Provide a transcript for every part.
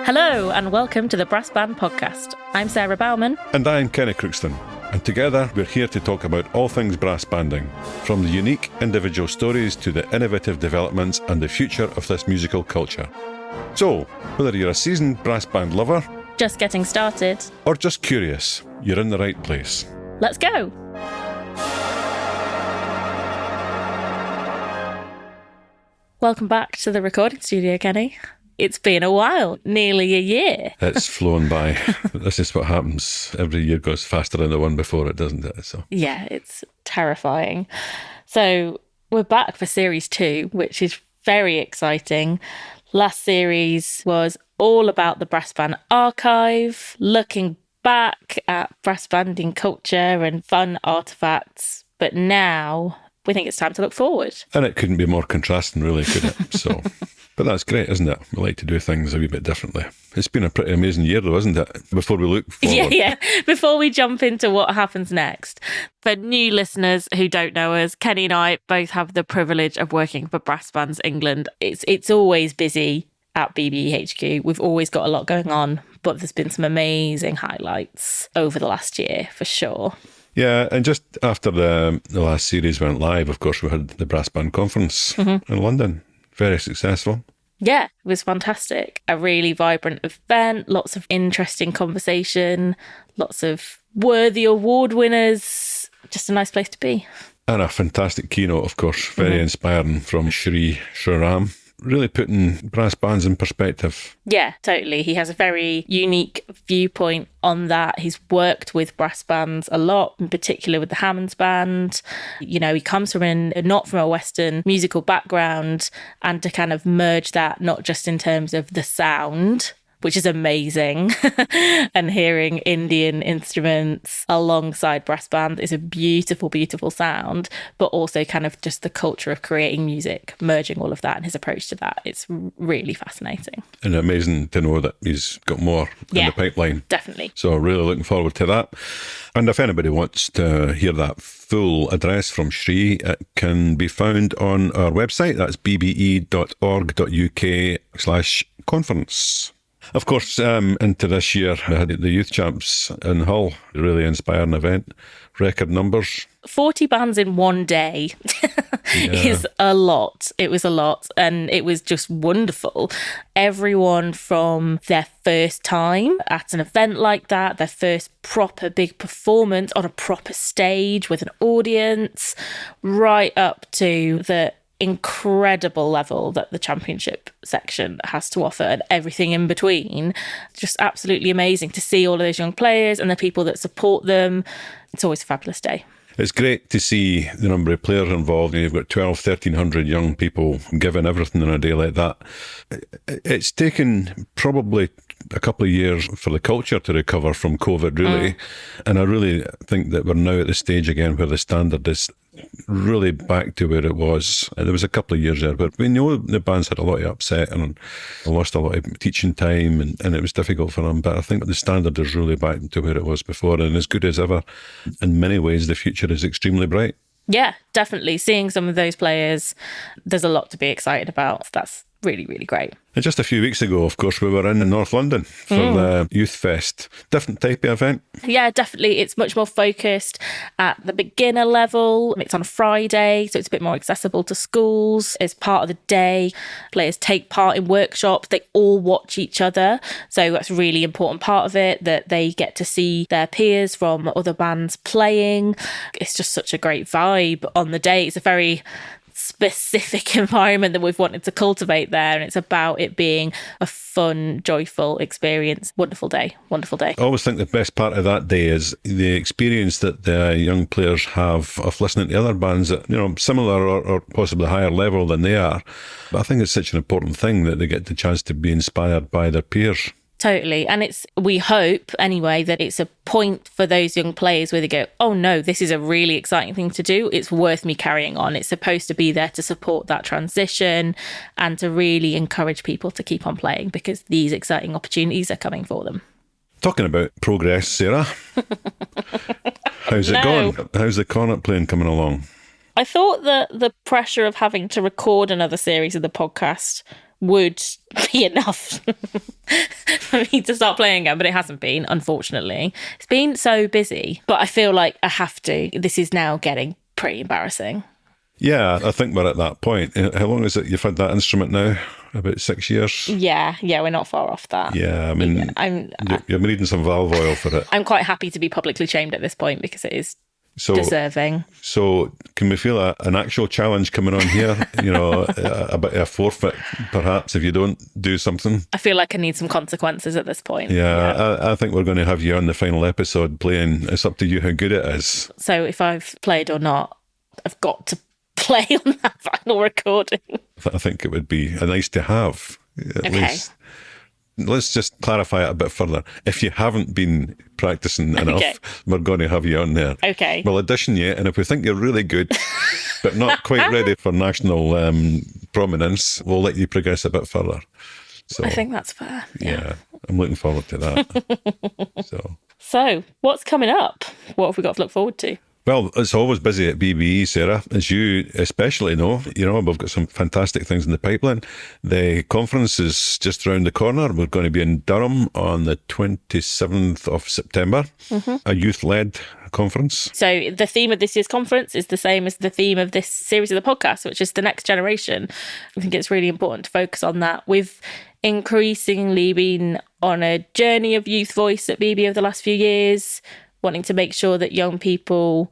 Hello and welcome to the Brass Band Podcast. I'm Sarah Baumann. And I'm Kenny Crookston. And together we're here to talk about all things brass banding, from the unique individual stories to the innovative developments and the future of this musical culture. So, whether you're a seasoned brass band lover, Just getting started, or just curious, you're in the right place. Let's go! Welcome back to the recording studio, Kenny. It's been a while, nearly a year. It's flown by. This is what happens. Every year goes faster than the one before it, doesn't it? So yeah, it's terrifying. So we're back for series 2, which is very exciting. Last series was all about the brass band archive, looking back at brass banding culture and fun artefacts. But now we think it's time to look forward. And it couldn't be more contrasting, really, could it? So, but that's great, isn't it? We like to do things a wee bit differently. It's been a pretty amazing year, though, isn't it? Before we look forward. Yeah. Before we jump into what happens next. For new listeners who don't know us, Kenny and I both have the privilege of working for Brass Bands England. It's always busy at BBEHQ. We've always got a lot going on, but there's been some amazing highlights over the last year, for sure. Yeah, and just after the last series went live, of course, we had the Brass Band Conference in London. Very successful. Yeah, it was fantastic. A really vibrant event, lots of interesting conversation, lots of worthy award winners. Just a nice place to be. And a fantastic keynote, of course, very inspiring from Shri Sriram. Really putting brass bands in perspective. Yeah, totally. He has a very unique viewpoint on that. He's worked with brass bands a lot, in particular with the Hammonds Band. You know, he comes from not from a Western musical background, and to kind of merge that, not just in terms of the sound, which is amazing, and hearing Indian instruments alongside brass band is a beautiful, beautiful sound, but also kind of just the culture of creating music, merging all of that and his approach to that. It's really fascinating. And amazing to know that he's got more in the pipeline. Definitely. So really looking forward to that. And if anybody wants to hear that full address from Shri, it can be found on our website. That's bbe.org.uk/conference. Of course, into this year, we had the Youth Champs in Hull. Really inspiring event. Record numbers. 40 bands in one day is a lot. It was a lot, and it was just wonderful. Everyone from their first time at an event like that, their first proper big performance on a proper stage with an audience, right up to the incredible level that the championship section has to offer, and everything in between. Just absolutely amazing to see all of those young players and the people that support them. It's always a fabulous day. It's great to see the number of players involved. You've got 1,300 young people giving everything on a day like that. It's taken probably a couple of years for the culture to recover from COVID, really. And I really think that we're now at the stage again where the standard is really back to where it was. There was a couple of years there, but we know the bands had a lot of upset and lost a lot of teaching time, and it was difficult for them. But I think the standard is really back to where it was before, and as good as ever. In many ways, the future is extremely bright. Yeah, definitely. Seeing some of those players, there's a lot to be excited about. That's really, really great. And just a few weeks ago, of course, we were in North London for the Youth Fest. Different type of event. Yeah, definitely. It's much more focused at the beginner level. It's on a Friday, so it's a bit more accessible to schools. It's part of the day. Players take part in workshops. They all watch each other. So that's a really important part of it, that they get to see their peers from other bands playing. It's just such a great vibe on the day. It's a very specific environment that we've wanted to cultivate there, and it's about it being a fun, joyful experience. Wonderful day. I always think the best part of that day is the experience that the young players have of listening to other bands at, similar or possibly higher level than they are. But I think it's such an important thing that they get the chance to be inspired by their peers. Totally. And we hope anyway that it's a point for those young players where they go, oh no, this is a really exciting thing to do. It's worth me carrying on. It's supposed to be there to support that transition and to really encourage people to keep on playing, because these exciting opportunities are coming for them. Talking about progress, Sarah, how's it going? How's the cornet playing coming along? I thought that the pressure of having to record another series of the podcast would be enough for me to start playing again, but it hasn't been, unfortunately. It's been so busy, but I feel like I have to. This is now getting pretty embarrassing. Yeah, I think we're at that point. How long is it you've had that instrument now? About 6 years? Yeah, we're not far off that. Yeah, I mean, you're needing some valve oil for it. I'm quite happy to be publicly shamed at this point because it is deserving. So can we feel an actual challenge coming on here? A bit of a forfeit, perhaps, if you don't do something? I feel like I need some consequences at this point. Yeah. I think we're going to have you on the final episode playing. It's up to you how good it is. So if I've played or not, I've got to play on that final recording. I think it would be a nice to have, at least. Let's just clarify it a bit further. If you haven't been practicing enough, we're going to have you on there. Okay. We'll audition you, and if we think you're really good, but not quite ready for national prominence, we'll let you progress a bit further. So I think that's fair. Yeah, I'm looking forward to that. So, what's coming up? What have we got to look forward to? Well, it's always busy at BBE, Sarah, as you especially know. We've got some fantastic things in the pipeline. The conference is just around the corner. We're going to be in Durham on the 27th of September, a youth-led conference. So the theme of this year's conference is the same as the theme of this series of the podcast, which is the next generation. I think it's really important to focus on that. We've increasingly been on a journey of youth voice at BBE over the last few years, wanting to make sure that young people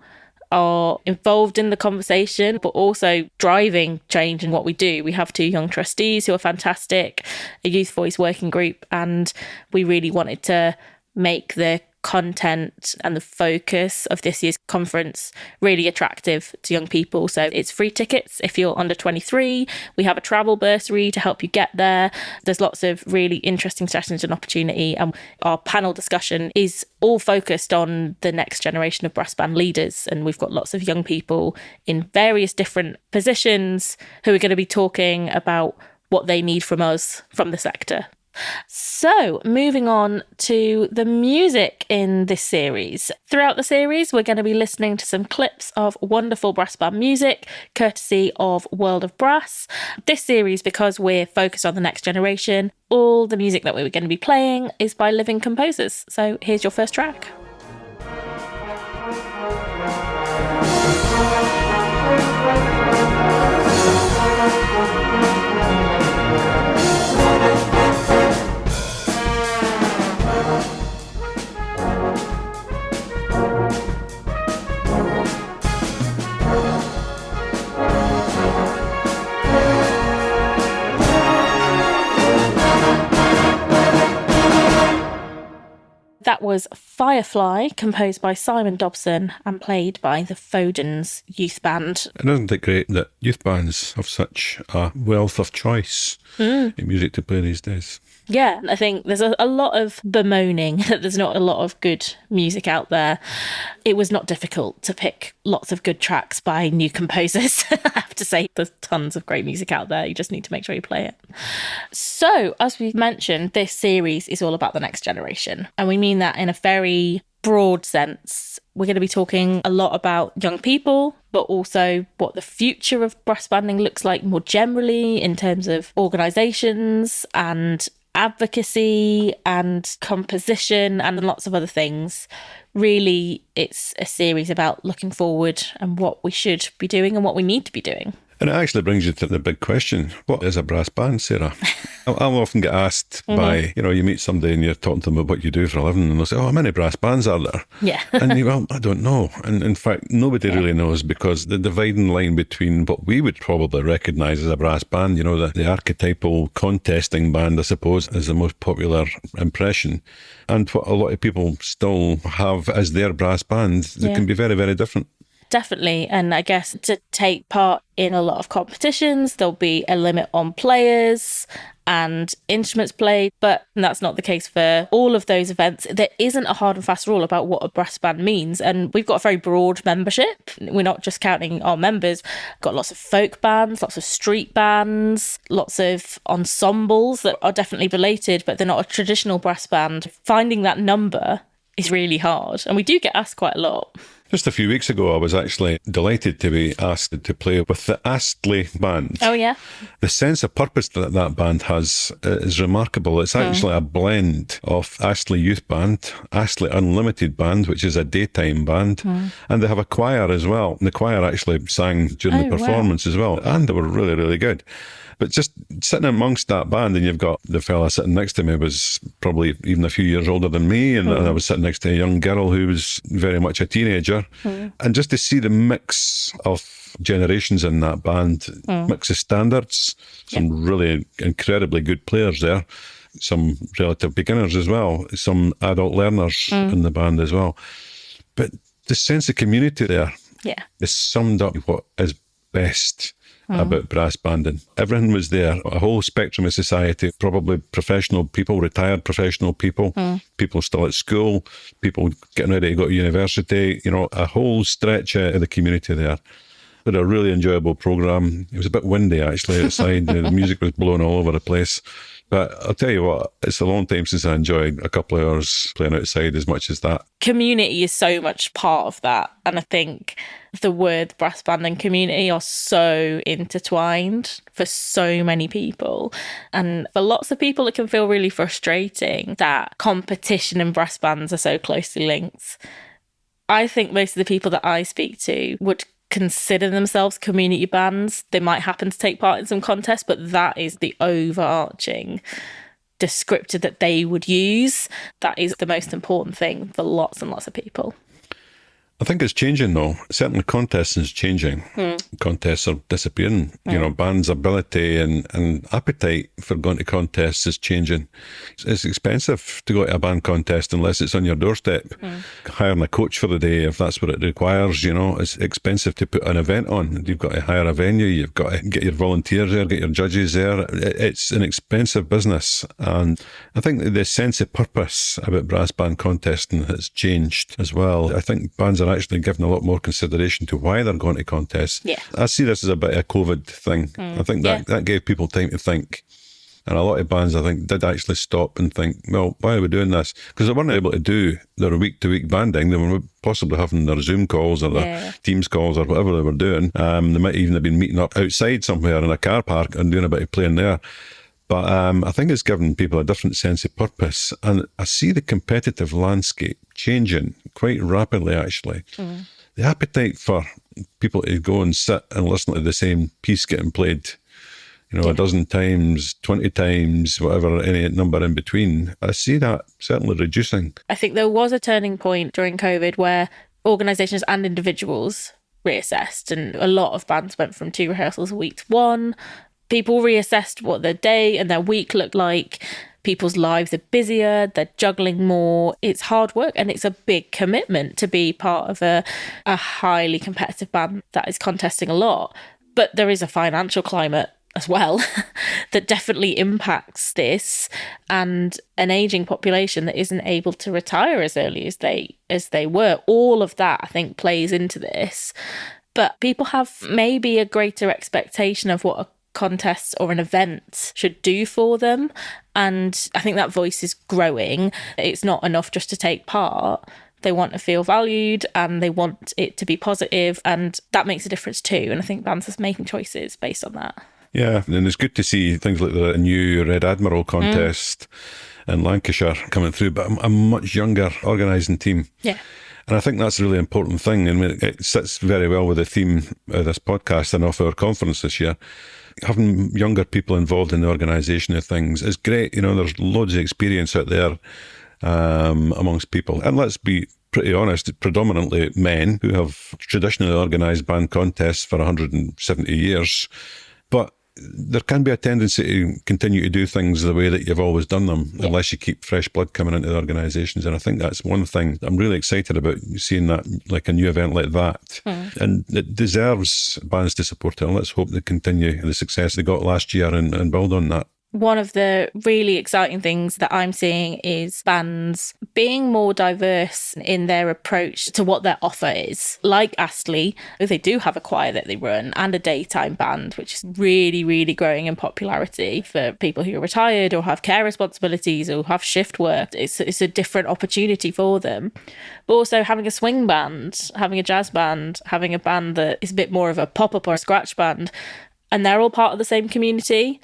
are involved in the conversation, but also driving change in what we do. We have 2 young trustees who are fantastic, a youth voice working group, and we really wanted to make the content and the focus of this year's conference really attractive to young people. So it's free tickets if you're under 23. We have a travel bursary to help you get there. There's lots of really interesting sessions and opportunity, and our panel discussion is all focused on the next generation of brass band leaders, and we've got lots of young people in various different positions who are going to be talking about what they need from us, from the sector. So, moving on to the music in this series. Throughout the series, we're going to be listening to some clips of wonderful brass band music, courtesy of World of Brass. This series, because we're focused on the next generation, all the music that we're going to be playing is by living composers. So, here's your first track. That was Firefly, composed by Simon Dobson and played by the Fodens Youth Band. And isn't it great that youth bands have such a wealth of choice in music to play these days? Yeah, I think there's a lot of bemoaning that there's not a lot of good music out there. It was not difficult to pick lots of good tracks by new composers. I have to say, there's tons of great music out there. You just need to make sure you play it. So, as we've mentioned, this series is all about the next generation. And we mean that in a very broad sense. We're going to be talking a lot about young people, but also what the future of brass banding looks like more generally in terms of organisations and advocacy and composition and lots of other things. Really, it's a series about looking forward and what we should be doing and what we need to be doing. And it actually brings you to the big question. What is a brass band, Sarah? I'll often get asked by, you meet somebody and you're talking to them about what you do for a living and they'll say, how many brass bands are there? Yeah. And well, I don't know. And in fact, nobody really knows, because the dividing line between what we would probably recognise as a brass band, the archetypal contesting band, I suppose, is the most popular impression. And what a lot of people still have as their brass band, that can be very, very different. Definitely. And I guess to take part in a lot of competitions, there'll be a limit on players and instruments played, but that's not the case for all of those events. There isn't a hard and fast rule about what a brass band means, and we've got a very broad membership. We're not just counting our members. We've got lots of folk bands, lots of street bands, lots of ensembles that are definitely related, but they're not a traditional brass band. Finding that number is really hard. And we do get asked quite a lot. Just a few weeks ago, I was actually delighted to be asked to play with the Astley band. Oh, yeah. The sense of purpose that that band has is remarkable. It's actually a blend of Astley Youth Band, Astley Unlimited Band, which is a daytime band, and they have a choir as well. And the choir actually sang during the performance as well, and they were really, really good. But just sitting amongst that band, and you've got the fella sitting next to me was probably even a few years older than me, and I was sitting next to a young girl who was very much a teenager. And just to see the mix of generations in that band, mix of standards, some really incredibly good players there, some relative beginners as well, some adult learners in the band as well. But the sense of community there is summed up what is best about brass banding. Everything was there, a whole spectrum of society, probably professional people, retired professional people, people still at school, people getting ready to go to university, you know, a whole stretch of the community there. We had a really enjoyable programme. It was a bit windy actually outside, the music was blowing all over the place. But I'll tell you what, it's a long time since I enjoyed a couple of hours playing outside as much as that. Community is so much part of that. And I think the word brass band and community are so intertwined for so many people. And for lots of people, it can feel really frustrating that competition and brass bands are so closely linked. I think most of the people that I speak to would consider themselves community bands. They might happen to take part in some contests, but that is the overarching descriptor that they would use. That is the most important thing for lots and lots of people. I think it's changing though. Certainly contests is changing. Contests are disappearing. You know, bands' ability and appetite for going to contests is changing. It's expensive to go to a band contest unless it's on your doorstep. Hiring a coach for the day, if that's what it requires, you know, it's expensive to put an event on. You've got to hire a venue, you've got to get your volunteers there, get your judges there. It's an expensive business. And I think the sense of purpose about brass band contesting has changed as well. I think bands are actually given a lot more consideration to why they're going to contests. I see this as a bit of a COVID thing. I think that gave people time to think. And a lot of bands, I think, did actually stop and think, well, why are we doing this? Because they weren't able to do their week-to-week banding. They were possibly having their Zoom calls or their Teams calls or whatever they were doing. They might even have been meeting up outside somewhere in a car park and doing a bit of playing there. But I think it's given people a different sense of purpose. And I see the competitive landscape changing quite rapidly, actually. The appetite for people to go and sit and listen to the same piece getting played, you know, a dozen times, 20 times, whatever, any number in between, I see that certainly reducing. I think there was a turning point during COVID where organisations and individuals reassessed, and a lot of bands went from 2 rehearsals a week to 1. People reassessed what their day and their week looked like. People's lives are busier, they're juggling more. It's hard work and it's a big commitment to be part of a highly competitive band that is contesting a lot. But there is a financial climate as well that definitely impacts this, and an ageing population that isn't able to retire as early as they were. All of that, I think, plays into this. But people have maybe a greater expectation of what a contest or an event should do for them, and I think that voice is growing. It's not enough just to take part. They want to feel valued and they want it to be positive, and that makes a difference too. And I think bands are making choices based on that. Yeah, and it's good to see things like the new Red Admiral contest in Lancashire coming through, but a much younger organising team. Yeah. And I think that's a really important thing. I mean, it sits very well with the theme of this podcast and of our conference this year. Having younger people involved in the organisation of things is great. You know, there's loads of experience out there amongst people. And let's be pretty honest, predominantly men who have traditionally organised band contests for 170 years. But there can be a tendency to continue to do things the way that you've always done them, unless you keep fresh blood coming into the organisations. And I think that's one thing I'm really excited about, seeing that, like a new event like that. And it deserves bands to support it. And let's hope they continue the success they got last year and build on that. One of the really exciting things that I'm seeing is bands being more diverse in their approach to what their offer is. Like Astley, they do have a choir that they run and a daytime band, which is really, really growing in popularity for people who are retired or have care responsibilities or have shift work. It's a different opportunity for them. But also having a swing band, having a jazz band, having a band that is a bit more of a pop-up or a scratch band, and they're all part of the same community.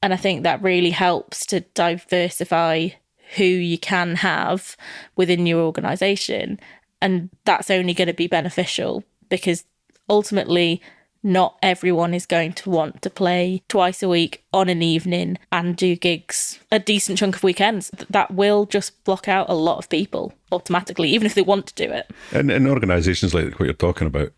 And I think that really helps to diversify who you can have within your organisation. And that's only going to be beneficial because ultimately not everyone is going to want to play twice a week on an evening and do gigs a decent chunk of weekends. That will just block out a lot of people automatically, even if they want to do it. And in organisations like what you're talking about,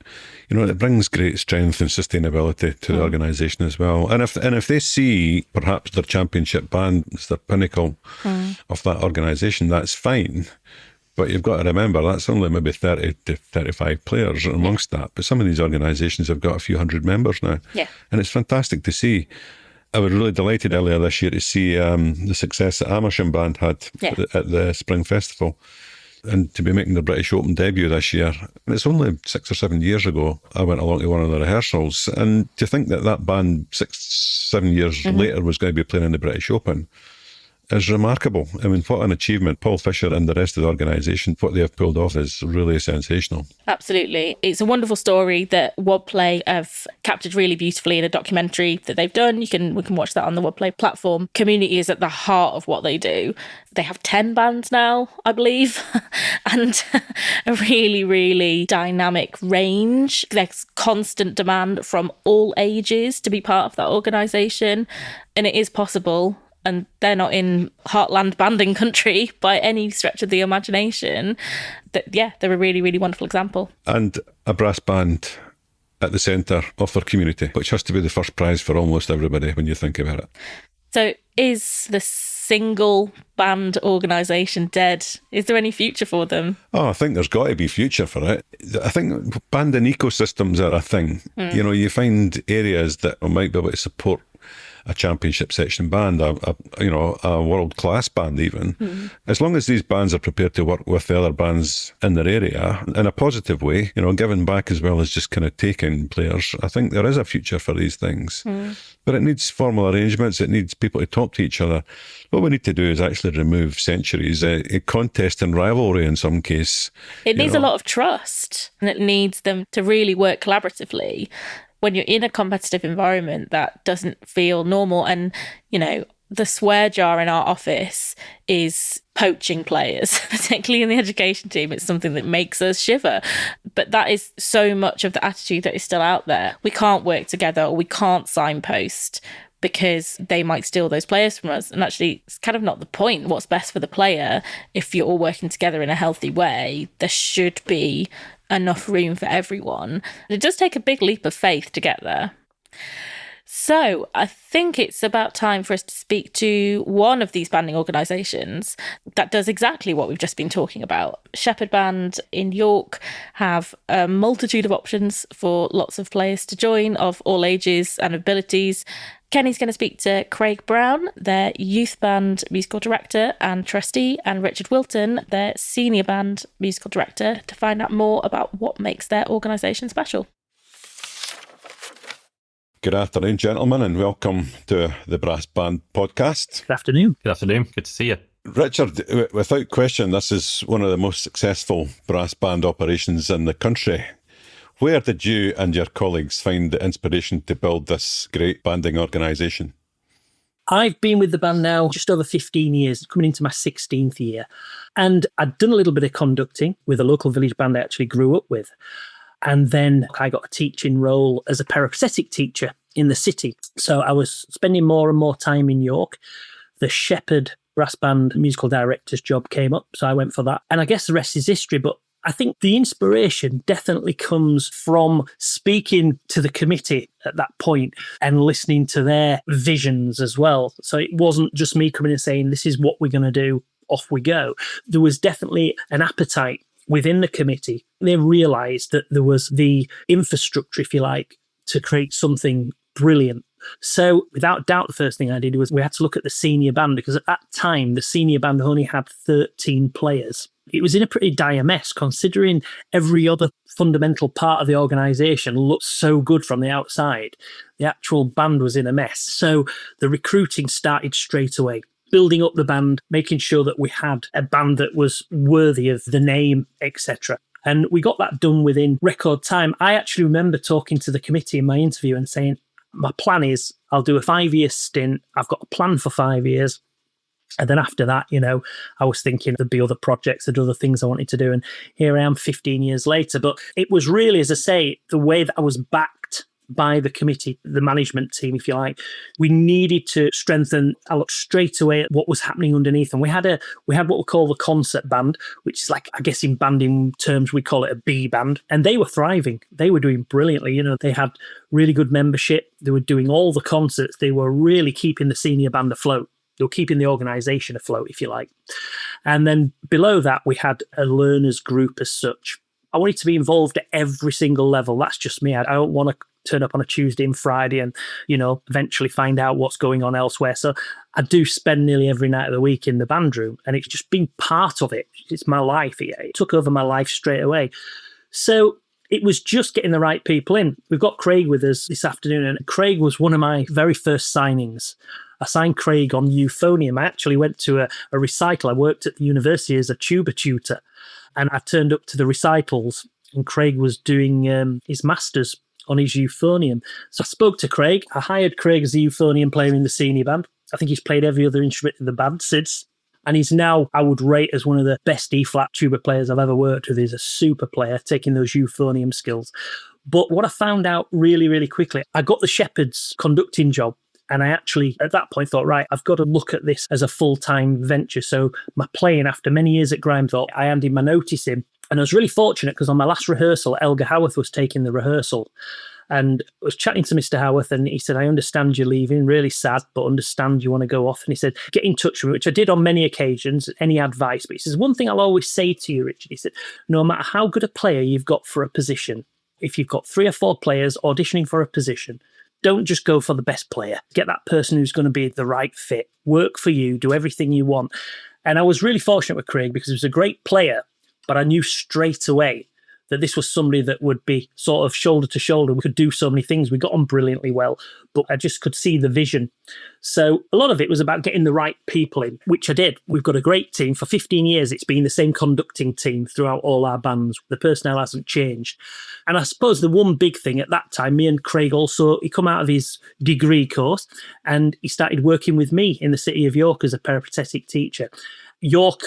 it brings great strength and sustainability to the organisation as well. And if they see perhaps their championship band as their pinnacle of that organisation, that's fine. But you've got to remember, that's only maybe 30 to 35 players amongst that. But some of these organisations have got a few hundred members now. Yeah. And it's fantastic to see. I was really delighted earlier this year to see the success that Amersham Band had at the Spring Festival, and to be making the British Open debut this year. And it's only 6 or 7 years ago I went along to one of the rehearsals, and to think that band 6-7 years later was going to be playing in the British Open is remarkable. I mean, what an achievement. Paul Fisher and the rest of the organisation, what they have pulled off is really sensational. Absolutely. It's a wonderful story that Wordplay have captured really beautifully in a documentary that they've done. We can watch that on the Wordplay platform. Community is at the heart of what they do. They have 10 bands now, I believe, and a really, really dynamic range. There's constant demand from all ages to be part of that organisation, and it is possible. And they're not in heartland banding country by any stretch of the imagination. They're a really, really wonderful example. And a brass band at the centre of their community, which has to be the first prize for almost everybody when you think about it. So is the single band organisation dead? Is there any future for them? Oh, I think there's got to be future for it. I think banding ecosystems are a thing. You find areas that might be able to support a championship section band, a world-class band even, as long as these bands are prepared to work with the other bands in their area in a positive way, giving back as well as just kind of taking players. I think there is a future for these things. But it needs formal arrangements, it needs people to talk to each other. What we need to do is actually remove centuries, a contest and rivalry in some case. It needs a lot of trust, and it needs them to really work collaboratively. When you're in a competitive environment, that doesn't feel normal. And, the swear jar in our office is poaching players, particularly in the education team. It's something that makes us shiver. But that is so much of the attitude that is still out there. We can't work together, or we can't signpost because they might steal those players from us. And actually, it's kind of not the point. What's best for the player, if you're all working together in a healthy way, there should be enough room for everyone. It does take a big leap of faith to get there. So I think it's about time for us to speak to one of these banding organisations that does exactly what we've just been talking about. Shepherd Band in York have a multitude of options for lots of players to join of all ages and abilities. Kenny's going to speak to Craig Brown, their youth band musical director and trustee, and Richard Wilton, their senior band musical director, to find out more about what makes their organisation special. Good afternoon, gentlemen, and welcome to the Brass Band podcast. Good afternoon. Good afternoon. Good to see you. Richard, without question, this is one of the most successful brass band operations in the country. Where did you and your colleagues find the inspiration to build this great banding organisation? I've been with the band now just over 15 years, coming into my 16th year. And I'd done a little bit of conducting with a local village band I actually grew up with. And then I got a teaching role as a peripatetic teacher in the city. So I was spending more and more time in York. The Shepherd Brass Band musical director's job came up, so I went for that. And I guess the rest is history, but I think the inspiration definitely comes from speaking to the committee at that point and listening to their visions as well. So it wasn't just me coming and saying, this is what we're going to do, off we go. There was definitely an appetite within the committee. They realised that there was the infrastructure, if you like, to create something brilliant. So without doubt, the first thing I did was we had to look at the senior band, because at that time, the senior band only had 13 players. It was in a pretty dire mess, considering every other fundamental part of the organisation looked so good from the outside. The actual band was in a mess. So the recruiting started straight away, building up the band, making sure that we had a band that was worthy of the name, etc. And we got that done within record time. I actually remember talking to the committee in my interview and saying, my plan is I'll do a 5-year stint. I've got a plan for 5 years. And then after that, I was thinking there'd be other projects and other things I wanted to do. And here I am 15 years later. But it was really, as I say, the way that I was backed by the committee, the management team, if you like. We needed to strengthen. I looked straight away at what was happening underneath. And we had what we call the concert band, which is like, I guess in banding terms, we call it a B band. And they were thriving. They were doing brilliantly. They had really good membership. They were doing all the concerts. They were really keeping the senior band afloat. They were keeping the organisation afloat, if you like. And then below that, we had a learners group as such. I wanted to be involved at every single level. That's just me. I don't want to turn up on a Tuesday and Friday and, eventually find out what's going on elsewhere. So I do spend nearly every night of the week in the band room, and it's just been part of it. It's my life. It took over my life straight away. So it was just getting the right people in. We've got Craig with us this afternoon, and Craig was one of my very first signings. I signed Craig on euphonium. I actually went to a recital. I worked at the university as a tuba tutor, and I turned up to the recitals, and Craig was doing his master's on his euphonium. So I spoke to Craig. I hired Craig as a euphonium player in the senior band. I think he's played every other instrument in the band since. And he's now, I would rate as one of the best E-flat tuba players I've ever worked with. He's a super player, taking those euphonium skills. But what I found out really, really quickly, I got the Shepherd's conducting job. And I actually, at that point, thought, right, I've got to look at this as a full-time venture. So my playing, after many years at Grimethorpe, I handed my notice in. And I was really fortunate because on my last rehearsal, Elgar Howarth was taking the rehearsal. And I was chatting to Mr. Howarth, and he said, I understand you're leaving, really sad, but understand you want to go off. And he said, get in touch with me, which I did on many occasions, any advice. But he says, one thing I'll always say to you, Richard, he said, no matter how good a player you've got for a position, if you've got 3 or 4 players auditioning for a position, don't just go for the best player. Get that person who's going to be the right fit, work for you, do everything you want. And I was really fortunate with Craig because he was a great player, but I knew straight away that this was somebody that would be sort of shoulder to shoulder. We could do so many things. We got on brilliantly well, but I just could see the vision. So a lot of it was about getting the right people in, which I did. We've got a great team. For 15 years, it's been the same conducting team throughout all our bands. The personnel hasn't changed. And I suppose the one big thing at that time, me and Craig also, he come out of his degree course and he started working with me in the city of York as a peripatetic teacher. York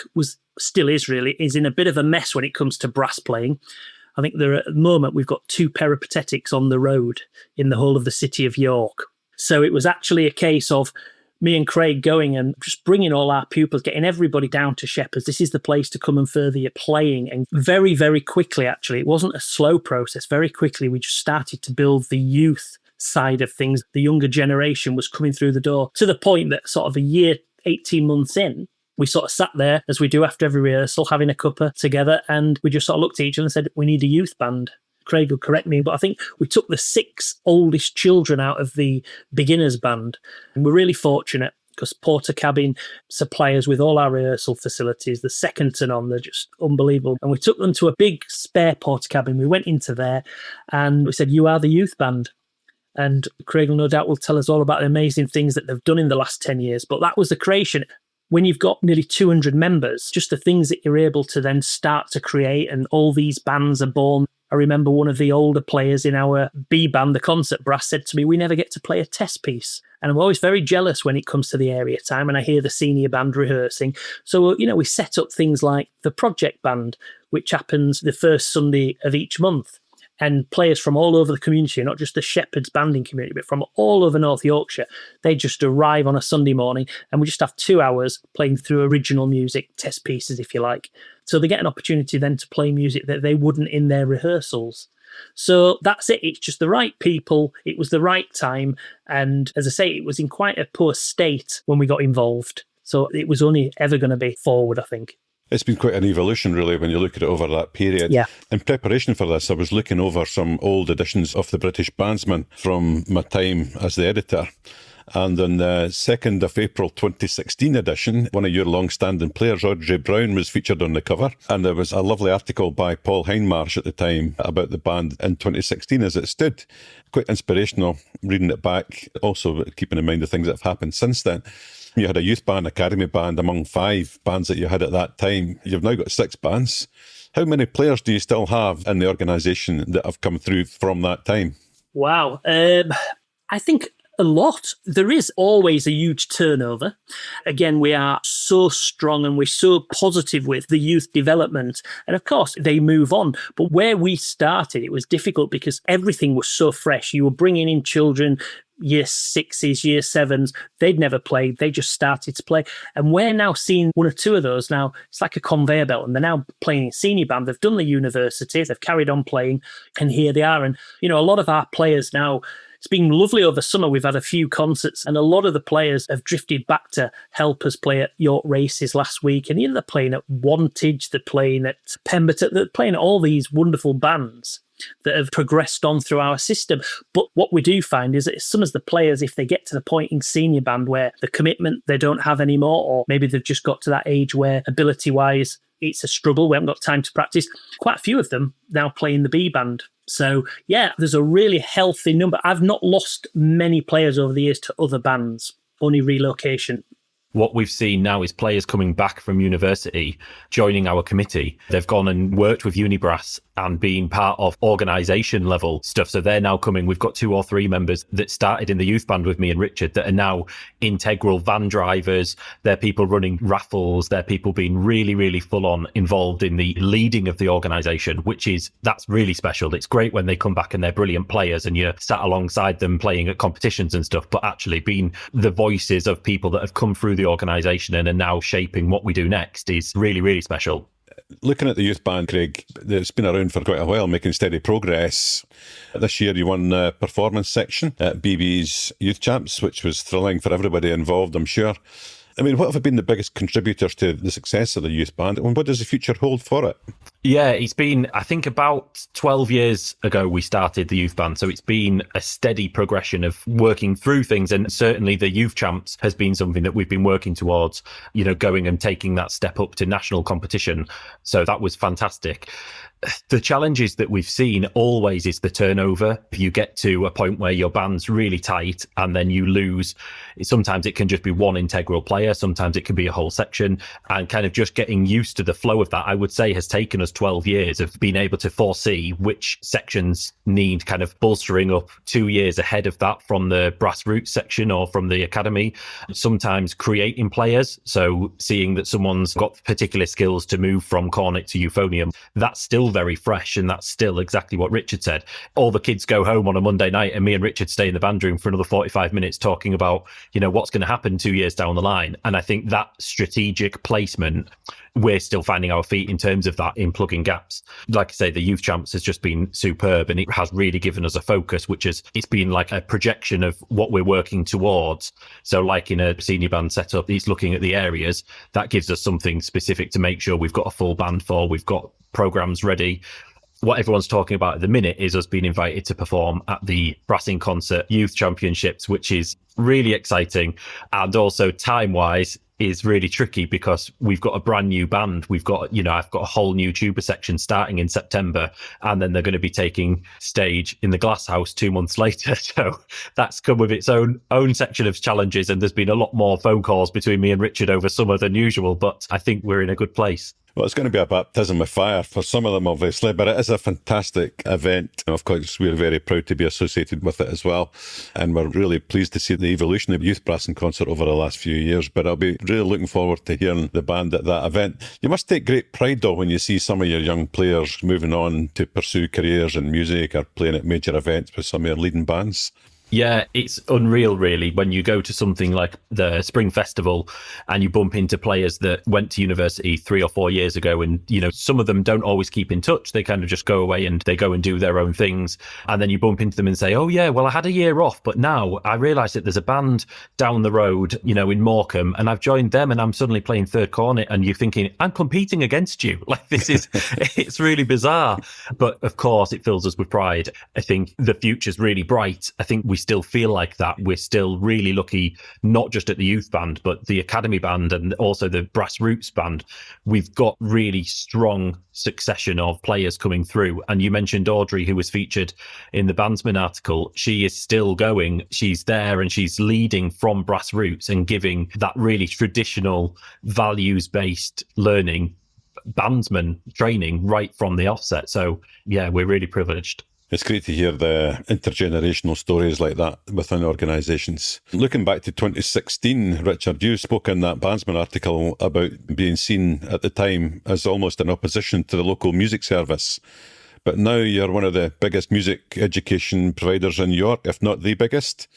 still is in a bit of a mess when it comes to brass playing. I think at the moment we've got 2 peripatetics on the road in the whole of the city of York. So it was actually a case of me and Craig going and just bringing all our pupils, getting everybody down to Shepherd's. This is the place to come and further your playing. And very, very quickly, actually, it wasn't a slow process. Very quickly, we just started to build the youth side of things. The younger generation was coming through the door to the point that sort of a year, 18 months in, we sort of sat there, as we do after every rehearsal, having a cuppa together, and we just sort of looked at each other and said, we need a youth band. Craig will correct me, but I think we took the 6 oldest children out of the beginners band. And we're really fortunate because Porter Cabin supply us with all our rehearsal facilities. They're second to none. They're just unbelievable. And we took them to a big spare Porter Cabin. We went into there and we said, you are the youth band. And Craig, no doubt, will tell us all about the amazing things that they've done in the last 10 years. But that was the creation. When you've got nearly 200 members, just the things that you're able to then start to create, and all these bands are born. I remember one of the older players in our B band, the concert brass, said to me, we never get to play a test piece. And I'm always very jealous when it comes to the area time and I hear the senior band rehearsing. So, we set up things like the project band, which happens the first Sunday of each month. And players from all over the community, not just the Shepherd's banding community, but from all over North Yorkshire, they just arrive on a Sunday morning and we just have 2 hours playing through original music, test pieces, if you like. So they get an opportunity then to play music that they wouldn't in their rehearsals. So that's it. It's just the right people. It was the right time. And as I say, it was in quite a poor state when we got involved. So it was only ever going to be forward, I think. It's been quite an evolution, really, when you look at it over that period. Yeah. In preparation for this, I was looking over some old editions of the British Bandsman from my time as the editor. And on the 2nd of April 2016 edition, one of your long-standing players, Audrey Brown, was featured on the cover. And there was a lovely article by Paul Hindmarsh at the time about the band in 2016 as it stood. Quite inspirational, reading it back, also keeping in mind the things that have happened since then. You had a youth band, academy band among 5 bands that you had at that time. You've now got 6 bands. How many players do you still have in the organisation that have come through from that time? Wow. I think a lot. There is always a huge turnover. Again, we are so strong and we're so positive with the youth development. And of course, they move on. But where we started, it was difficult because everything was so fresh. You were bringing in children, year 6s, year 7s, they'd never played. They just started to play. And we're now seeing 1 or 2 of those now. It's like a conveyor belt. And they're now playing in senior band. They've done the university. They've carried on playing. And here they are. And, a lot of our players now, it's been lovely over summer. We've had a few concerts and a lot of the players have drifted back to help us play at York Races last week. And they're playing at Wantage, they're playing at Pemberton, they're playing at all these wonderful bands that have progressed on through our system. But what we do find is that some of the players, if they get to the point in senior band where the commitment they don't have anymore, or maybe they've just got to that age where ability-wise it's a struggle, we haven't got time to practice, quite a few of them now play in the B band. So, yeah, there's a really healthy number. I've not lost many players over the years to other bands, only relocation. What we've seen now is players coming back from university, joining our committee. They've gone and worked with UniBrass and being part of organisation level stuff. So they're now coming. We've got 2 or 3 members that started in the youth band with me and Richard that are now integral van drivers. They're people running raffles. They're people being really, really full on involved in the leading of the organisation, that's really special. It's great when they come back and they're brilliant players and you're sat alongside them playing at competitions and stuff, but actually being the voices of people that have come through the organisation and are now shaping what we do next is really, really special. Looking at the youth band, Craig, it's been around for quite a while, making steady progress. This year you won the performance section at BB's Youth Champs, which was thrilling for everybody involved, I'm sure. I mean, what have been the biggest contributors to the success of the youth band, and what does the future hold for it? Yeah, it's been, I think about 12 years ago we started the youth band, so it's been a steady progression of working through things, and certainly the Youth Champs has been something that we've been working towards, going and taking that step up to national competition. So that was fantastic. The challenges that we've seen always is the turnover. If you get to a point where your band's really tight and then you lose, sometimes it can just be one integral player, sometimes it can be a whole section, and kind of just getting used to the flow of that, I would say, has taken us 12 years of being able to foresee which sections need kind of bolstering up 2 years ahead of that from the grassroots section or from the academy. Sometimes creating players, so seeing that someone's got particular skills to move from cornet to euphonium, that's still very fresh, and that's still exactly what Richard said. All the kids go home on a Monday night and me and Richard stay in the band room for another 45 minutes talking about, what's going to happen 2 years down the line. And I think that strategic placement, we're still finding our feet in terms of that, in plugging gaps. Like I say, the Youth Champs has just been superb, and it has really given us a focus, it's been like a projection of what we're working towards. So like in a senior band setup, it's looking at the areas that gives us something specific to make sure we've got a full band for, we've got programs ready. What everyone's talking about at the minute is us being invited to perform at the Brassing Concert Youth Championships, which is really exciting, and also time-wise is really tricky because we've got a brand new band. We've got, I've got a whole new tuba section starting in September, and then they're going to be taking stage in the Glass House 2 months later. So that's come with its own section of challenges, and there's been a lot more phone calls between me and Richard over summer than usual, but I think we're in a good place. Well, it's going to be a baptism of fire for some of them, obviously, but it is a fantastic event. Of course, we're very proud to be associated with it as well. And we're really pleased to see the evolution of Youth Brassing Concert over the last few years. But I'll be really looking forward to hearing the band at that event. You must take great pride, though, when you see some of your young players moving on to pursue careers in music or playing at major events with some of your leading bands. Yeah, it's unreal, really, when you go to something like the Spring Festival and you bump into players that went to university 3 or 4 years ago. And, some of them don't always keep in touch. They kind of just go away and they go and do their own things. And then you bump into them and say, oh, yeah, well, I had a year off, but now I realise that there's a band down the road, in Morecambe, and I've joined them and I'm suddenly playing third cornet. And you're thinking, I'm competing against you. Like, this is, it's really bizarre. But of course, it fills us with pride. I think the future's really bright. I think we still feel like that. We're still really lucky, not just at the youth band, but the academy band and also the brass roots band. We've got really strong succession of players coming through. And you mentioned Audrey, who was featured in the Bandsman article. She is still going. She's there and she's leading from brass roots and giving that really traditional values-based learning, bandsman training right from the offset. So yeah, we're really privileged. It's great to hear the intergenerational stories like that within organisations. Looking back to 2016, Richard, you spoke in that Bandsman article about being seen at the time as almost an opposition to the local music service. But now you're one of the biggest music education providers in York, if not the biggest.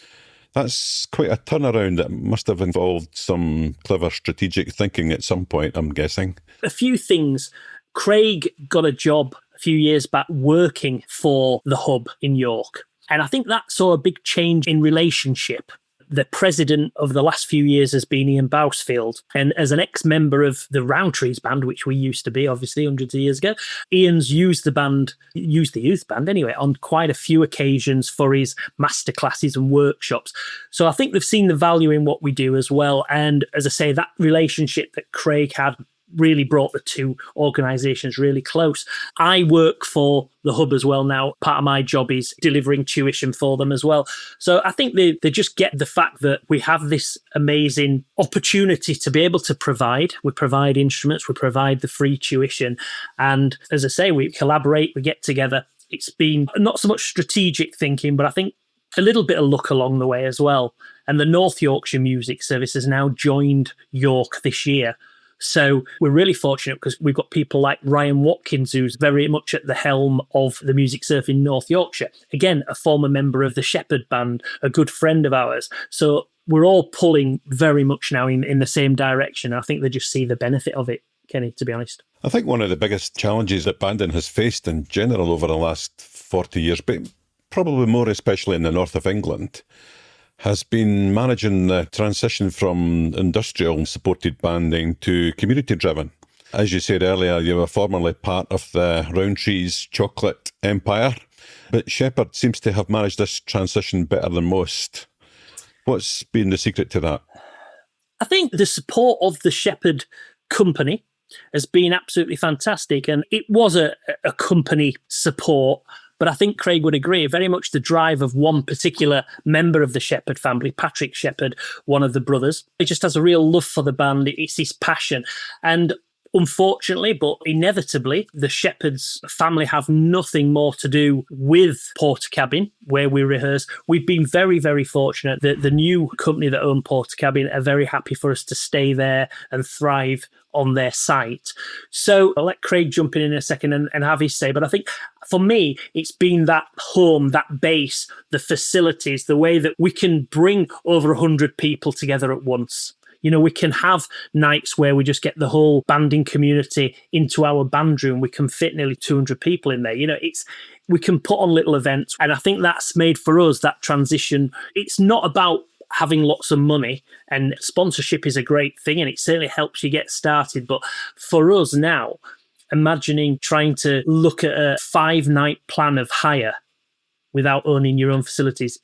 That's quite a turnaround. That must have involved some clever strategic thinking at some point, I'm guessing. A few things. Craig got a job a few years back working for the hub in York. And I think that saw a big change in relationship. The president of the last few years has been Ian Bousfield. And as an ex-member of the Rowntrees band, which we used to be, obviously, hundreds of years ago, Ian's used the youth band anyway, on quite a few occasions for his masterclasses and workshops. So I think they've seen the value in what we do as well. And as I say, that relationship that Craig had really brought the two organisations really close. I work for the hub as well now. Part of my job is delivering tuition for them as well. So I think they just get the fact that we have this amazing opportunity to be able to provide. We provide instruments, we provide the free tuition. And as I say, we collaborate, we get together. It's been not so much strategic thinking, but I think a little bit of luck along the way as well. And the North Yorkshire Music Service has now joined York this year. So we're really fortunate because we've got people like Ryan Watkins, who's very much at the helm of the music surf in North Yorkshire. Again, a former member of the Shepherd Band, a good friend of ours. So we're all pulling very much now in the same direction. I think they just see the benefit of it, Kenny, to be honest. I think one of the biggest challenges that banding has faced in general over the last 40 years, but probably more especially in the north of England, has been managing the transition from industrial supported banding to community driven. As you said earlier, you were formerly part of the Rowntrees chocolate empire, but Shepherd seems to have managed this transition better than most. What's been the secret to that? I think the support of the Shepherd company has been absolutely fantastic, and it was a company support. But I think Craig would agree, very much the drive of one particular member of the Shepherd family, Patrick Shepherd, one of the brothers. He just has a real love for the band. It's his passion. And unfortunately, but inevitably, the Shepherds family have nothing more to do with Portakabin, where we rehearse. We've been very, very fortunate that the new company that own Portakabin are very happy for us to stay there and thrive on their site. So I'll let Craig jump in a second and have his say. But I think for me, it's been that home, that base, the facilities, the way that we can bring over 100 people together at once. You know, we can have nights where we just get the whole banding community into our band room. We can fit nearly 200 people in there. You know, we can put on little events. And I think that's made for us that transition. It's not about having lots of money, and sponsorship is a great thing and it certainly helps you get started. But for us now, imagining trying to look at a 5-night plan of hire without owning your own facilities,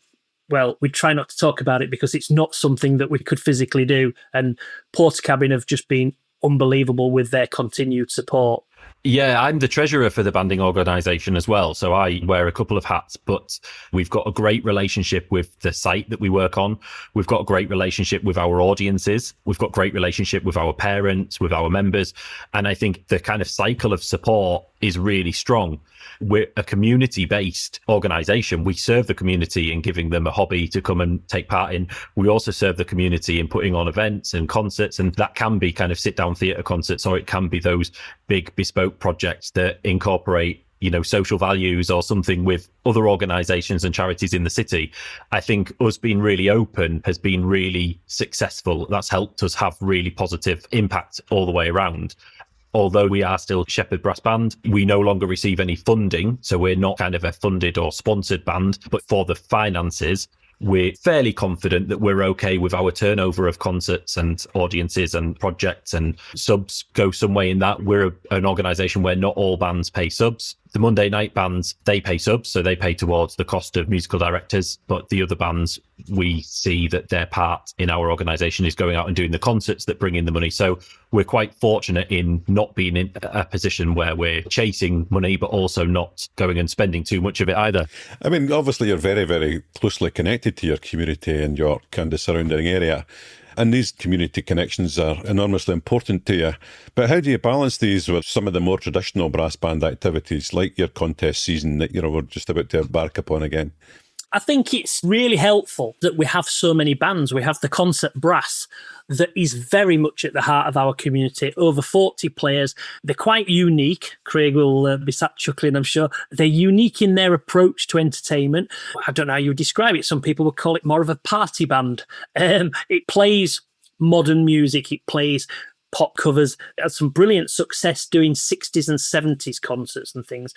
well, we try not to talk about it because it's not something that we could physically do. And Portakabin have just been unbelievable with their continued support. Yeah, I'm the treasurer for the banding organisation as well. So I wear a couple of hats, but we've got a great relationship with the site that we work on. We've got a great relationship with our audiences. We've got great relationship with our parents, with our members. And I think the kind of cycle of support is really strong. We're a community-based organisation. We serve the community in giving them a hobby to come and take part in. We also serve the community in putting on events and concerts, and that can be kind of sit-down theatre concerts, or it can be those big bespoke projects that incorporate social values or something with other organisations and charities in the city, I think us being really open has been really successful. That's helped us have really positive impact all the way around. Although we are still Shepherd Brass Band, we no longer receive any funding. So we're not kind of a funded or sponsored band, but for the finances, we're fairly confident that we're okay with our turnover of concerts and audiences and projects, and subs go some way in that. We're an organisation where not all bands pay subs. The Monday night bands, they pay subs, so they pay towards the cost of musical directors. But the other bands, we see that their part in our organisation is going out and doing the concerts that bring in the money. So we're quite fortunate in not being in a position where we're chasing money, but also not going and spending too much of it either. I mean, obviously, you're very, very closely connected to your community in York and the surrounding area. And these community connections are enormously important to you. But how do you balance these with some of the more traditional brass band activities, like your contest season that we're just about to embark upon again? I think it's really helpful that we have so many bands. We have the concert brass that is very much at the heart of our community. Over 40 players. They're quite unique. Craig will be sat chuckling, I'm sure. They're unique in their approach to entertainment. I don't know how you would describe it. Some people would call it more of a party band. It plays modern music. It plays pop covers. It has some brilliant success doing 60s and 70s concerts and things.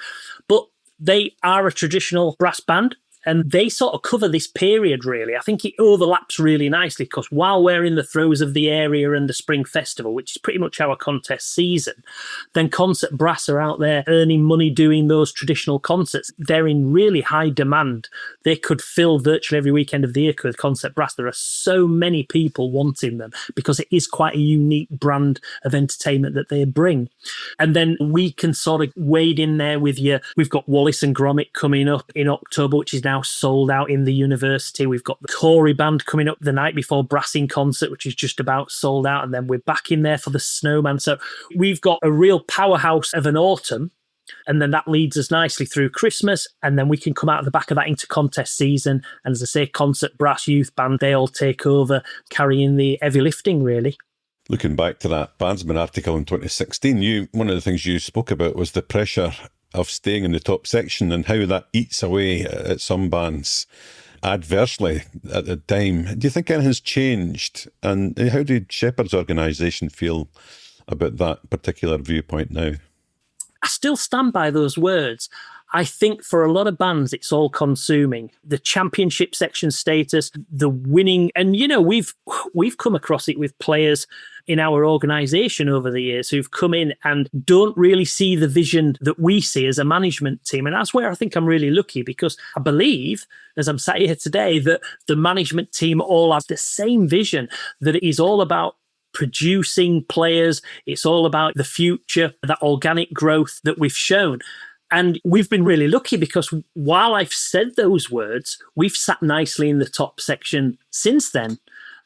But they are a traditional brass band. And they sort of cover this period, really. I think it overlaps really nicely because while we're in the throes of the area and the Spring Festival, which is pretty much our contest season, then Concert Brass are out there earning money doing those traditional concerts. They're in really high demand. They could fill virtually every weekend of the year with Concert Brass. There are so many people wanting them because it is quite a unique brand of entertainment that they bring. And then we can sort of wade in there with you. We've got Wallace and Gromit coming up in October, which is now sold out in the university. We've got the Corey band coming up the night before Brassing concert, which is just about sold out. And then we're back in there for the Snowman. So we've got a real powerhouse of an autumn. And then that leads us nicely through Christmas. And then we can come out of the back of that into contest season. And as I say, concert, brass, youth band, they all take over, carrying the heavy lifting, really. Looking back to that Bandsman article in 2016, one of the things you spoke about was the pressure of staying in the top section and how that eats away at some bands adversely at the time. Do you think anything's changed? And how did Shepherd's organisation feel about that particular viewpoint now? I still stand by those words. I think for a lot of bands, it's all consuming. The championship section status, the winning, and we've come across it with players in our organisation over the years who've come in and don't really see the vision that we see as a management team. And that's where I think I'm really lucky, because I believe, as I'm sat here today, that the management team all have the same vision, that it is all about producing players. It's all about the future, that organic growth that we've shown. And we've been really lucky because while I've said those words, we've sat nicely in the top section since then.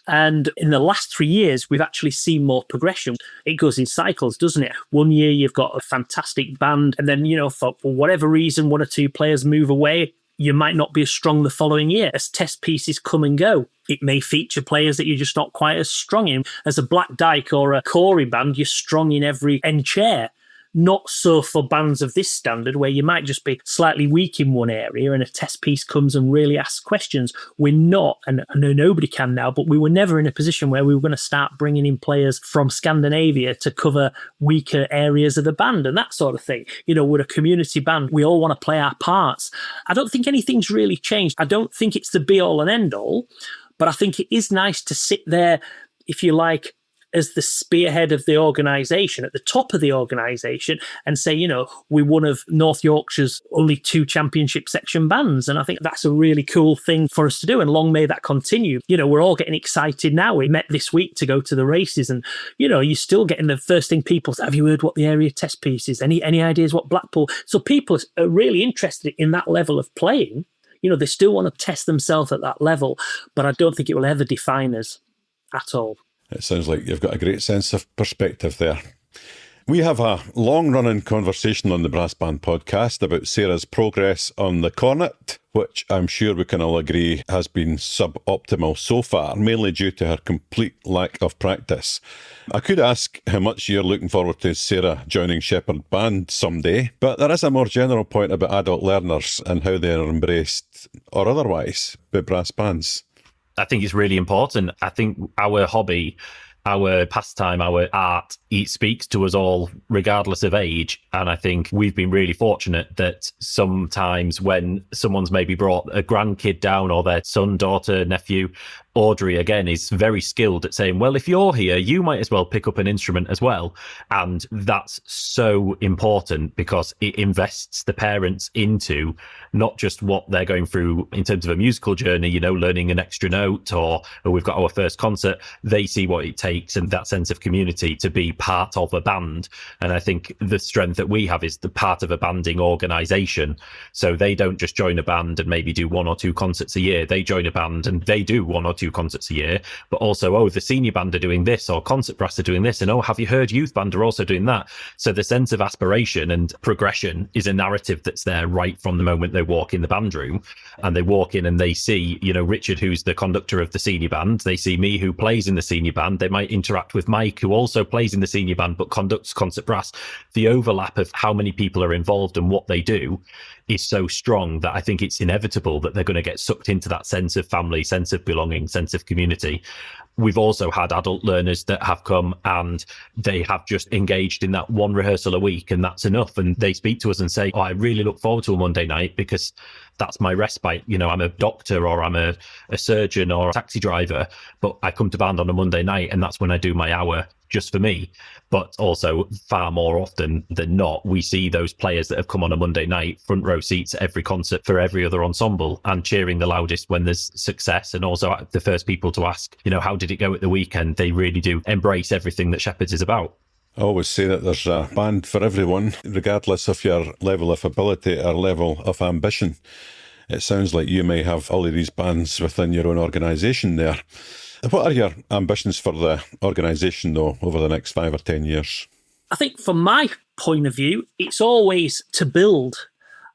And in the last 3 years, we've actually seen more progression. It goes in cycles, doesn't it? One year you've got a fantastic band, and then, for whatever reason, one or two players move away. You might not be as strong the following year. As test pieces come and go, it may feature players that you're just not quite as strong in. As a Black Dyke or a Corey band, you're strong in every end chair. Not so for bands of this standard, where you might just be slightly weak in one area and a test piece comes and really asks questions. We're not, and I know nobody can now, but we were never in a position where we were going to start bringing in players from Scandinavia to cover weaker areas of the band and that sort of thing. We're a community band. We all want to play our parts. I don't think anything's really changed. I don't think it's the be all and end all, but I think it is nice to sit there, if you like, as the spearhead of the organisation, at the top of the organisation, and say, we're one of North Yorkshire's only 2 championship section bands. And I think that's a really cool thing for us to do. And long may that continue. We're all getting excited now. We met this week to go to the races, and, you're still getting the first thing people say, have you heard what the area test piece is? Any ideas what Blackpool? So people are really interested in that level of playing. They still want to test themselves at that level, but I don't think it will ever define us at all. It sounds like you've got a great sense of perspective there. We have a long-running conversation on the Brass Band podcast about Sarah's progress on the cornet, which I'm sure we can all agree has been suboptimal so far, mainly due to her complete lack of practice. I could ask how much you're looking forward to Sarah joining Shepherd Band someday, but there is a more general point about adult learners and how they are embraced, or otherwise, by brass bands. I think it's really important. I think our hobby, our pastime, our art, it speaks to us all regardless of age. And I think we've been really fortunate that sometimes when someone's maybe brought a grandkid down or their son, daughter, nephew, Audrey, again, is very skilled at saying, well, if you're here, you might as well pick up an instrument as well. And that's so important because it invests the parents into not just what they're going through in terms of a musical journey, you know, learning an extra note or we've got our first concert. They see what it takes and that sense of community to be part of a band. And I think the strength that we have is the part of a banding organisation. So they don't just join a band and maybe do 1 or 2 concerts a year. They join a band and they do 1 or 2 concerts a year, but also, the senior band are doing this or concert brass are doing this, and have you heard youth band are also doing that? So the sense of aspiration and progression is a narrative that's there right from the moment they walk in the band room, and they walk in and they see, Richard, who's the conductor of the senior band. They see me, who plays in the senior band. They might interact with Mike, who also plays in the senior band but conducts concert brass. The overlap of how many people are involved and what they do is so strong that I think it's inevitable that they're going to get sucked into that sense of family, sense of belonging, sense of community. We've also had adult learners that have come and they have just engaged in that 1 rehearsal a week, and that's enough. And they speak to us and say, I really look forward to a Monday night because that's my respite. I'm a doctor or I'm a surgeon or a taxi driver, but I come to band on a Monday night and that's when I do my hour just for me. But also far more often than not, we see those players that have come on a Monday night, front row seats at every concert for every other ensemble and cheering the loudest when there's success. And also the first people to ask, how did it go at the weekend? They really do embrace everything that Shepherds is about. I always say that there's a band for everyone, regardless of your level of ability or level of ambition. It sounds like you may have all of these bands within your own organisation there. What are your ambitions for the organisation, though, over the next 5 or 10 years? I think from my point of view, it's always to build.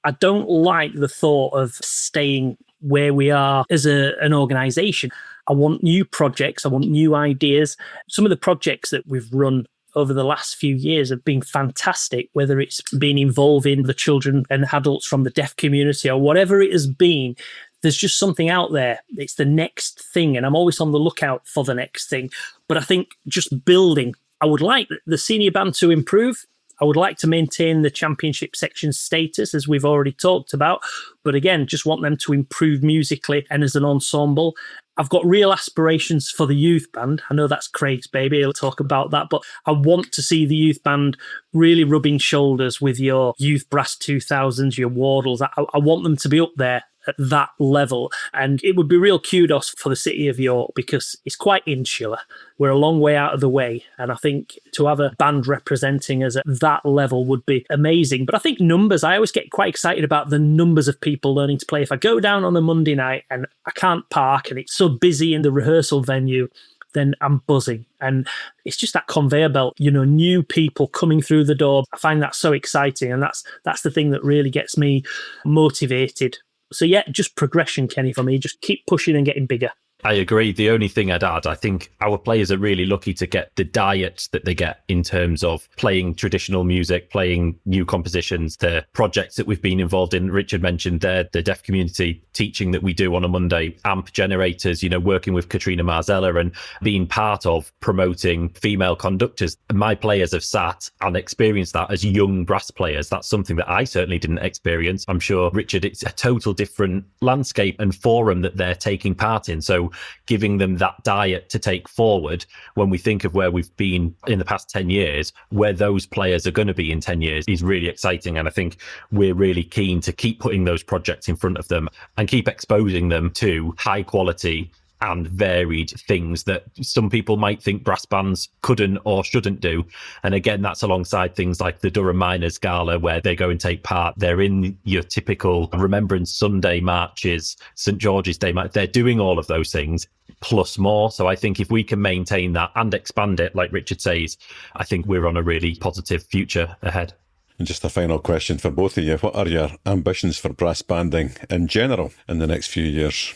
I don't like the thought of staying where we are as an organisation. I want new projects. I want new ideas. Some of the projects that we've run over the last few years have been fantastic, whether it's been involving the children and adults from the deaf community or whatever it has been. There's just something out there. It's the next thing, and I'm always on the lookout for the next thing. But I think just building, I would like the senior band to improve. I would like to maintain the championship section status, as we've already talked about. But again, just want them to improve musically and as an ensemble. I've got real aspirations for the youth band. I know that's Craig's baby. He'll talk about that. But I want to see the youth band really rubbing shoulders with your youth brass 2000s, your Wardles. I want them to be up there at that level. And it would be real kudos for the city of York because it's quite insular. We're a long way out of the way. And I think to have a band representing us at that level would be amazing. But I think numbers, I always get quite excited about the numbers of people learning to play. If I go down on a Monday night and I can't park and it's so busy in the rehearsal venue, then I'm buzzing. And it's just that conveyor belt, new people coming through the door. I find that so exciting. And that's the thing that really gets me motivated. So yeah, just progression, Kenny, for me. Just keep pushing and getting bigger. I agree. The only thing I'd add, I think our players are really lucky to get the diet that they get in terms of playing traditional music, playing new compositions, the projects that we've been involved in. Richard mentioned there, the deaf community teaching that we do on a Monday, amp generators, working with Katrina Marzella and being part of promoting female conductors. My players have sat and experienced that as young brass players. That's something that I certainly didn't experience. I'm sure, Richard, it's a total different landscape and forum that they're taking part in. So giving them that diet to take forward when we think of where we've been in the past 10 years, where those players are going to be in 10 years is really exciting. And I think we're really keen to keep putting those projects in front of them and keep exposing them to high quality and varied things that some people might think brass bands couldn't or shouldn't do. And again, that's alongside things like the Durham Miners Gala, where they go and take part. They're in your typical Remembrance Sunday marches, St. George's Day march. They're doing all of those things plus more. So I think if we can maintain that and expand it, like Richard says, I think we're on a really positive future ahead. And just a final question for both of you. What are your ambitions for brass banding in general in the next few years?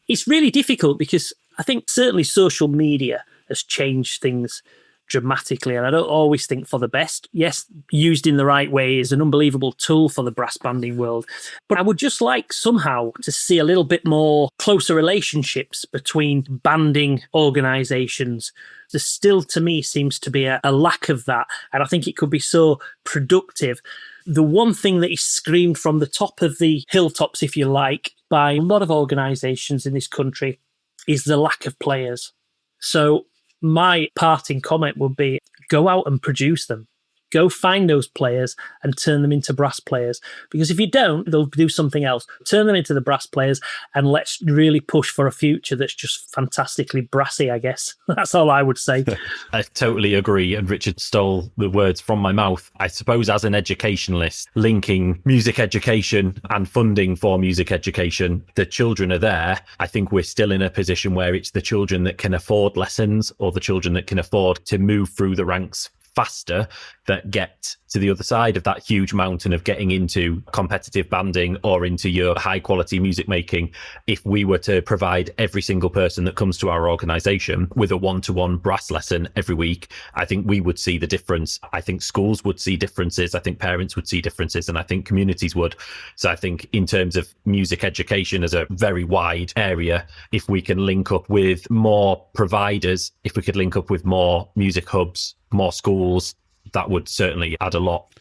It's really difficult because I think certainly social media has changed things dramatically, and I don't always think for the best. Yes, used in the right way is an unbelievable tool for the brass banding world, but I would just like somehow to see a little bit more closer relationships between banding organisations. There still, to me, seems to be a lack of that, and I think it could be so productive. The one thing that is screamed from the top of the hilltops, if you like, by a lot of organisations in this country is the lack of players. So my parting comment would be, go out and produce them. Go find those players and turn them into brass players. Because if you don't, they'll do something else. Turn them into the brass players and let's really push for a future that's just fantastically brassy, I guess. That's all I would say. I totally agree. And Richard stole the words from my mouth. I suppose as an educationalist, linking music education and funding for music education, the children are there. I think we're still in a position where it's the children that can afford lessons or the children that can afford to move through the ranks faster that get to the other side of that huge mountain of getting into competitive banding or into your high quality music making. If we were to provide every single person that comes to our organisation with a one-to-one brass lesson every week, I think we would see the difference. I think schools would see differences. I think parents would see differences, and I think communities would. So I think in terms of music education as a very wide area, if we can link up with more providers, if we could link up with more music hubs, more schools, that would certainly add a lot.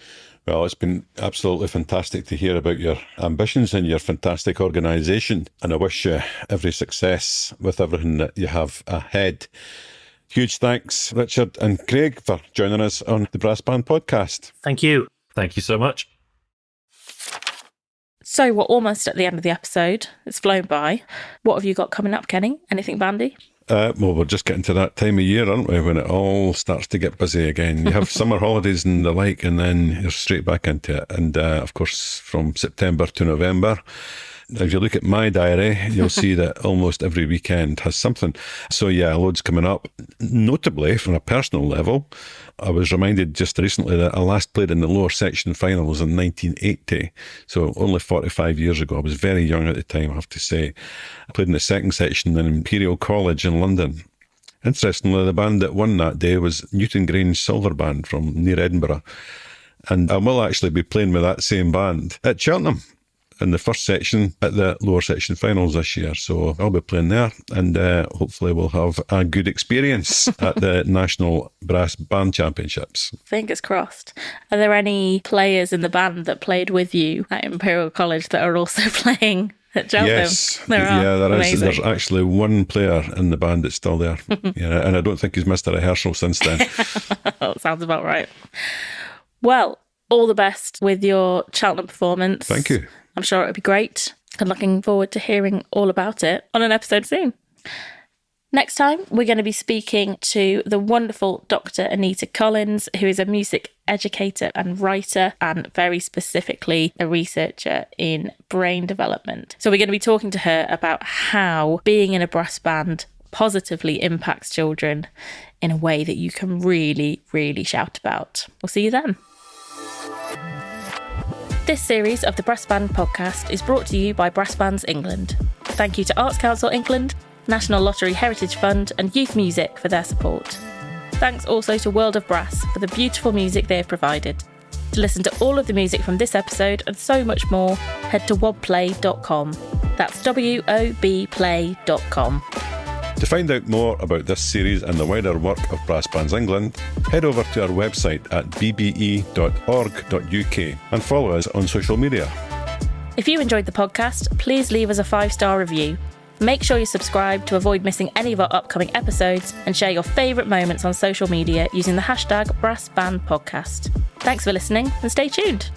Well, it's been absolutely fantastic to hear about your ambitions and your fantastic organisation, and I wish you every success with everything that you have ahead. Huge thanks, Richard and Craig, for joining us on the Brass Band podcast. Thank you. Thank you so much. So we're almost at the end of the episode. It's flown by. What have you got coming up, Kenny? Anything bandy? Well, we're just getting to that time of year, aren't we, when it all starts to get busy again. You have summer holidays and the like, and then you're straight back into it. And of course, from September to November, if you look at my diary, you'll see that almost every weekend has something. So yeah, loads coming up. Notably, from a personal level, I was reminded just recently that I last played in the lower section finals in 1980. So only 45 years ago. I was very young at the time, I have to say. I played in the second section in Imperial College in London. Interestingly, the band that won that day was Newton Grange Silver Band from near Edinburgh. And I will actually be playing with that same band at Cheltenham in the first section at the lower section finals this year. So I'll be playing there, and hopefully we'll have a good experience at the National Brass Band Championships. Fingers crossed. Are there any players in the band that played with you at Imperial College that are also playing at Cheltenham? Yes, there is. There's actually one player in the band that's still there. Yeah, and I don't think he's missed a rehearsal since then. Sounds about right. Well, all the best with your Cheltenham performance. Thank you. I'm sure it'll be great, and looking forward to hearing all about it on an episode soon. Next time, we're going to be speaking to the wonderful Dr. Anita Collins, who is a music educator and writer, and very specifically a researcher in brain development. So we're going to be talking to her about how being in a brass band positively impacts children in a way that you can really, really shout about. We'll see you then. This series of the Brass Band podcast is brought to you by Brass Bands England. Thank you to Arts Council England, National Lottery Heritage Fund and Youth Music for their support. Thanks also to World of Brass for the beautiful music they have provided. To listen to all of the music from this episode and so much more, head to wobplay.com. That's wobplay.com. To find out more about this series and the wider work of Brass Bands England, head over to our website at bbe.org.uk and follow us on social media. If you enjoyed the podcast, please leave us a 5-star review. Make sure you subscribe to avoid missing any of our upcoming episodes, and share your favourite moments on social media using the hashtag BrassBandPodcast. Thanks for listening, and stay tuned.